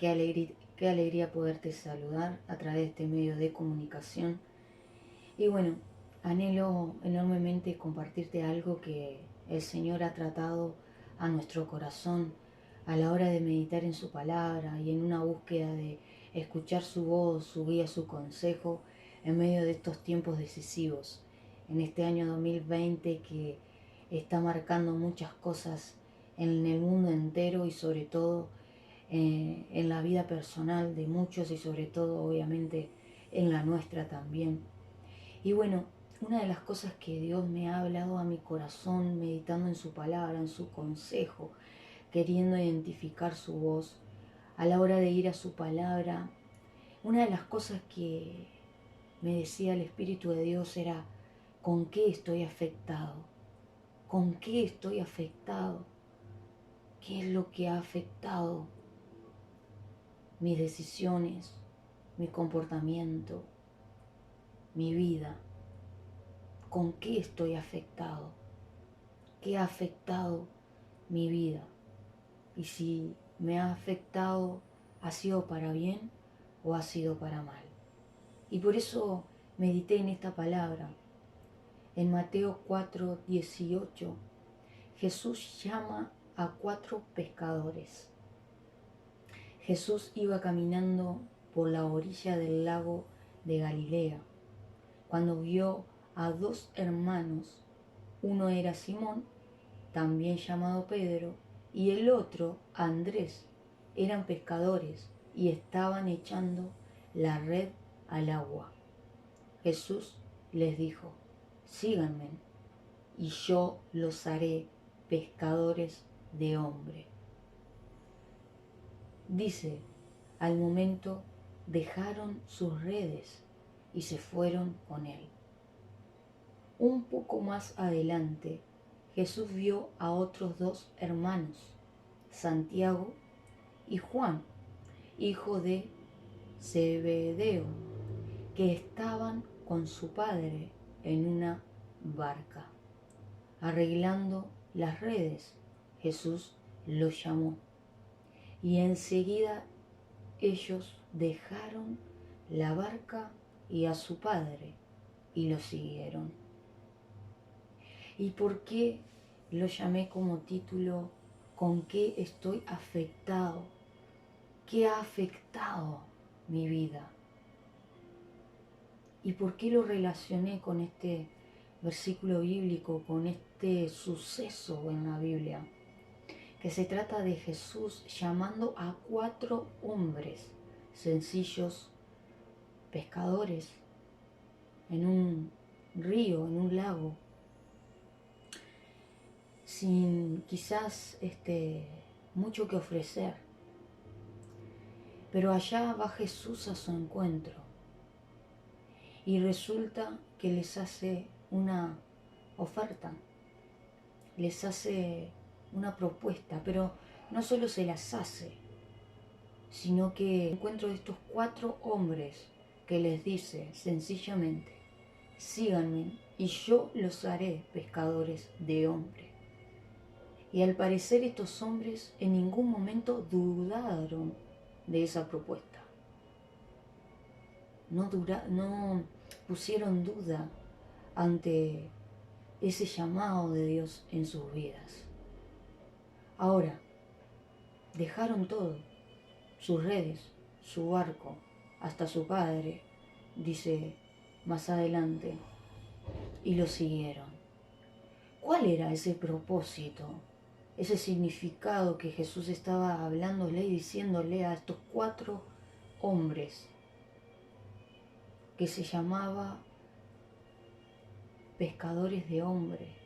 qué alegría poderte saludar a través de este medio de comunicación. Y bueno, anhelo enormemente compartirte algo que el Señor ha tratado a nuestro corazón a la hora de meditar en su palabra y en una búsqueda de escuchar su voz, su guía, su consejo en medio de estos tiempos decisivos. En este año 2020 que está marcando muchas cosas en el mundo entero y sobre todo en la vida personal de muchos y sobre todo obviamente en la nuestra también. Y bueno, una de las cosas que Dios me ha hablado a mi corazón meditando en su palabra, en su consejo, queriendo identificar su voz a la hora de ir a su palabra, una de las cosas que me decía el Espíritu de Dios era: ¿con qué estoy afectado? ¿Con qué estoy afectado? ¿Qué es lo que ha afectado mis decisiones, mi comportamiento, mi vida? ¿Con qué estoy afectado? ¿Qué ha afectado mi vida? Y si me ha afectado, ¿ha sido para bien o ha sido para mal? Y por eso medité en esta palabra. En Mateo 4:18, Jesús llama a 4 pescadores. Jesús iba caminando por la orilla del lago de Galilea cuando vio a 2 hermanos. Uno era Simón, también llamado Pedro, y el otro, Andrés. Eran pescadores y estaban echando la red al agua. Jesús les dijo: síganme y yo los haré pescadores de hombre. Dice, al momento dejaron sus redes y se fueron con él. Un poco más adelante, Jesús vio a otros 2 hermanos, Santiago y Juan, hijo de Zebedeo, que estaban con su padre en una barca, arreglando las redes. Jesús los llamó y enseguida ellos dejaron la barca y a su padre y lo siguieron. ¿Y por qué lo llamé como título? ¿Con qué estoy afectado? ¿Qué ha afectado mi vida? ¿Y por qué lo relacioné con este versículo bíblico, con este suceso en la Biblia? Que se trata de Jesús llamando a 4 hombres sencillos, pescadores, en un río, en un lago, sin quizás mucho que ofrecer. Pero allá va Jesús a su encuentro y resulta que les hace una oferta, les hace una propuesta, pero no solo se las hace, sino que encuentro de estos 4 hombres que les dice sencillamente: síganme y yo los haré pescadores de hombres. Y al parecer estos hombres en ningún momento dudaron de esa propuesta. No pusieron duda ante ese llamado de Dios en sus vidas. Ahora, dejaron todo, sus redes, su barco, hasta su padre, dice más adelante, y lo siguieron. ¿Cuál era ese propósito, ese significado que Jesús estaba hablándole y diciéndole a estos 4 hombres, que se llamaba pescadores de hombre?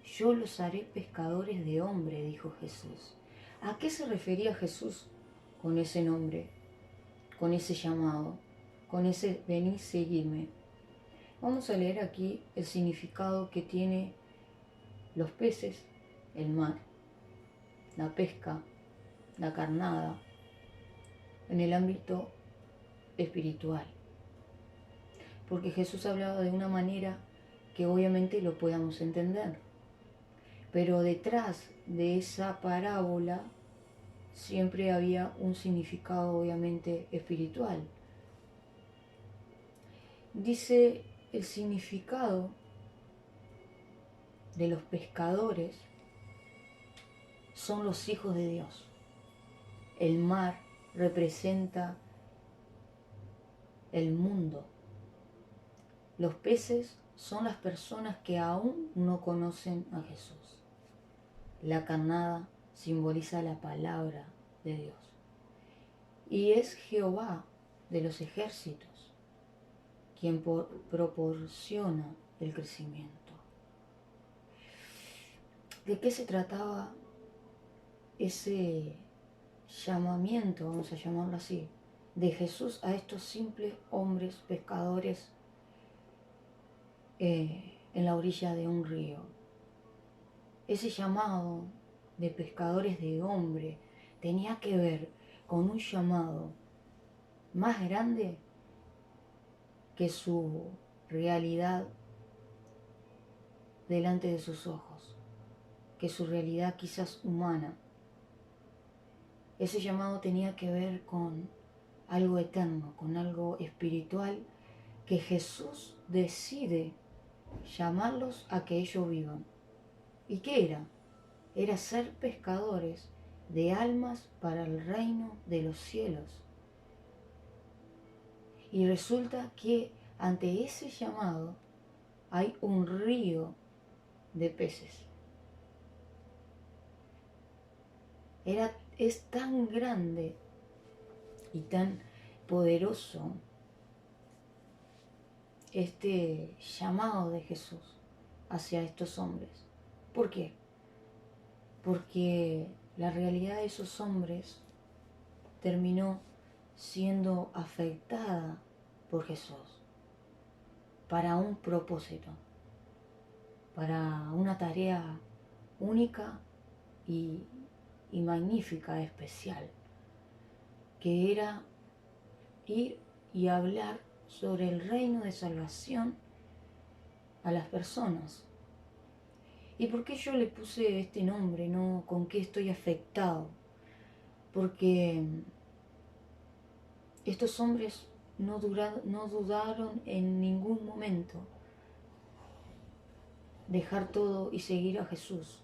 Yo los haré pescadores de hombre, dijo Jesús. ¿A qué se refería Jesús con ese nombre, con ese llamado, con ese venid, seguidme? Vamos a leer aquí el significado que tiene los peces, el mar, la pesca, la carnada, en el ámbito espiritual. Porque Jesús hablaba de una manera que obviamente lo podamos entender. Pero detrás de esa parábola siempre había un significado obviamente espiritual. Dice el significado de los pescadores son los hijos de Dios. El mar representa el mundo. Los peces son las personas que aún no conocen a Jesús. La carnada simboliza la palabra de Dios. Y es Jehová de los ejércitos quien proporciona el crecimiento. ¿De qué se trataba ese llamamiento, vamos a llamarlo así, de Jesús a estos simples hombres pescadores en la orilla de un río? Ese llamado de pescadores de hombre tenía que ver con un llamado más grande que su realidad delante de sus ojos, que su realidad quizás humana. Ese llamado tenía que ver con algo eterno, con algo espiritual, que Jesús decide llamarlos a que ellos vivan. ¿Y qué era? Era ser pescadores de almas para el reino de los cielos. Y resulta que ante ese llamado hay un río de peces. Es tan grande y tan poderoso este llamado de Jesús hacia estos hombres. ¿Por qué? Porque la realidad de esos hombres terminó siendo afectada por Jesús para un propósito, para una tarea única y magnífica, especial, que era ir y hablar sobre el reino de salvación a las personas. ¿Y por qué yo le puse este nombre? ¿No? ¿Con qué estoy afectado? Porque estos hombres no dudaron en ningún momento dejar todo y seguir a Jesús.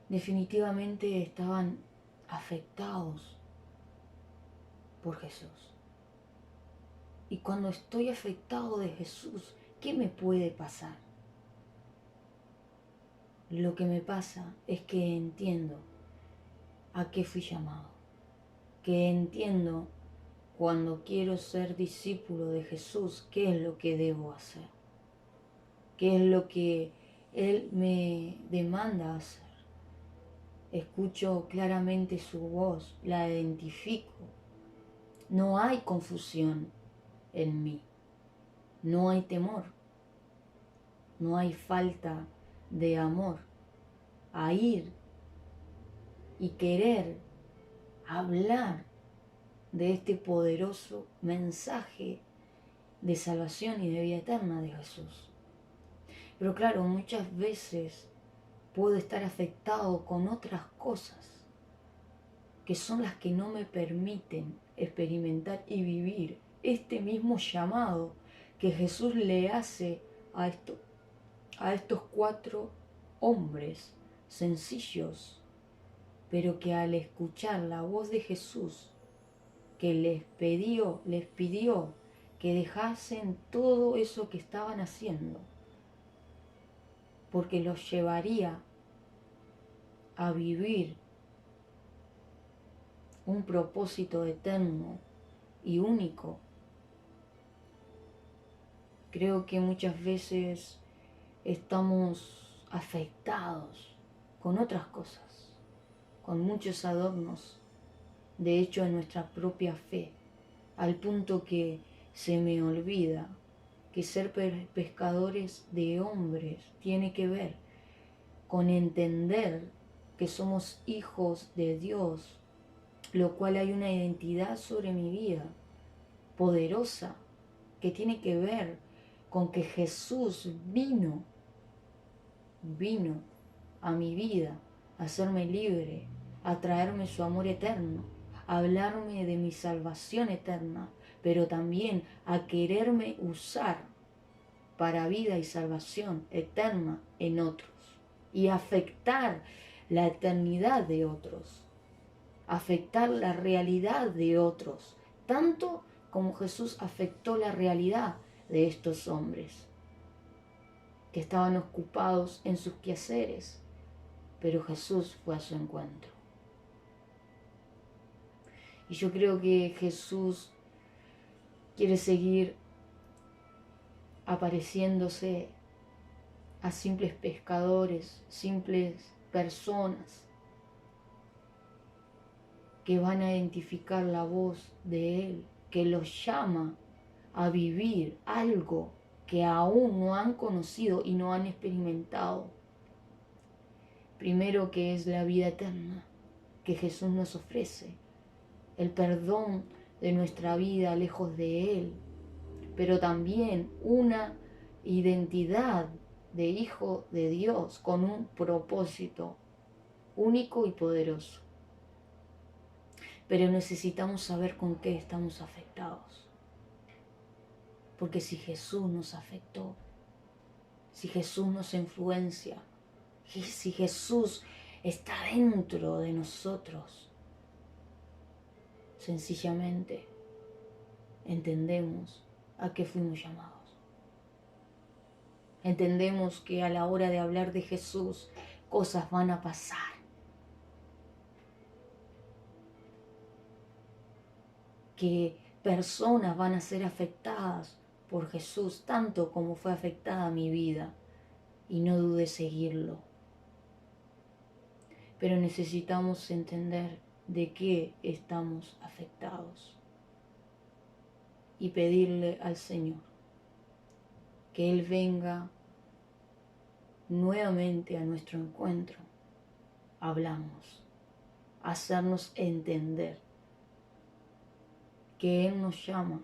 Definitivamente estaban afectados por Jesús. Y cuando estoy afectado de Jesús, ¿qué me puede pasar? Lo que me pasa es que entiendo a qué fui llamado, que entiendo cuando quiero ser discípulo de Jesús, qué es lo que debo hacer, qué es lo que Él me demanda hacer. Escucho claramente su voz, la identifico. No hay confusión en mí, no hay temor, no hay falta de amor a ir y querer hablar de este poderoso mensaje de salvación y de vida eterna de Jesús. Pero claro, muchas veces puedo estar afectado con otras cosas que son las que no me permiten experimentar y vivir este mismo llamado que Jesús le hace a estos 4 hombres sencillos, pero que al escuchar la voz de Jesús, que les pidió que dejasen todo eso que estaban haciendo, porque los llevaría a vivir un propósito eterno y único. Creo que muchas veces estamos afectados con otras cosas, con muchos adornos, de hecho en nuestra propia fe, al punto que se me olvida que ser pescadores de hombres tiene que ver con entender que somos hijos de Dios, lo cual hay una identidad sobre mi vida poderosa que tiene que ver con que Jesús vino a mi vida a hacerme libre, a traerme su amor eterno, a hablarme de mi salvación eterna, pero también a quererme usar para vida y salvación eterna en otros y afectar la eternidad de otros, afectar la realidad de otros, tanto como Jesús afectó la realidad de estos hombres que estaban ocupados en sus quehaceres, pero Jesús fue a su encuentro. Y yo creo que Jesús quiere seguir apareciéndose a simples pescadores, simples personas que van a identificar la voz de Él, que los llama a vivir algo que aún no han conocido y no han experimentado. Primero, que es la vida eterna que Jesús nos ofrece, el perdón de nuestra vida lejos de Él, pero también una identidad de hijo de Dios con un propósito único y poderoso. Pero necesitamos saber con qué estamos afectados. Porque si Jesús nos afectó, si Jesús nos influencia, si Jesús está dentro de nosotros, sencillamente entendemos a qué fuimos llamados. Entendemos que a la hora de hablar de Jesús, cosas van a pasar. Que personas van a ser afectadas por Jesús, tanto como fue afectada mi vida. Y no dude seguirlo. Pero necesitamos entender de qué estamos afectados. Y pedirle al Señor que Él venga nuevamente a nuestro encuentro. Hablamos, hacernos entender que Él nos llama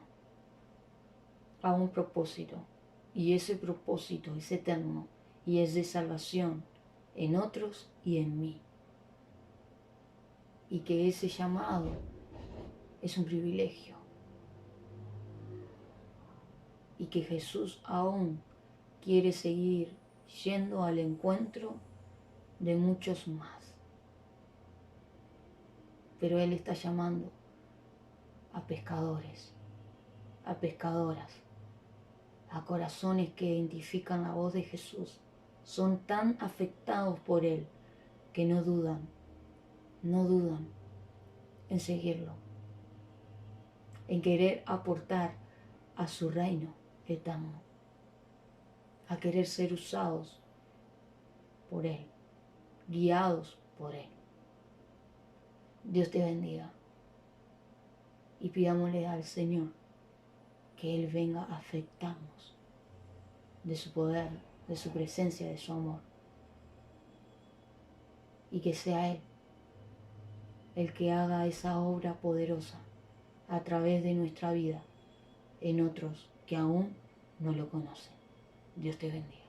a un propósito, y ese propósito es eterno y es de salvación en otros y en mí, y que ese llamado es un privilegio, y que Jesús aún quiere seguir yendo al encuentro de muchos más, pero Él está llamando a pescadores, a pescadoras, a corazones que identifican la voz de Jesús, son tan afectados por Él que no dudan en seguirlo, en querer aportar a su reino eterno, a querer ser usados por Él, guiados por Él. Dios te bendiga y pidámosle al Señor que Él venga a afectarnos de su poder, de su presencia, de su amor, y que sea Él el que haga esa obra poderosa a través de nuestra vida en otros que aún no lo conocen. Dios te bendiga.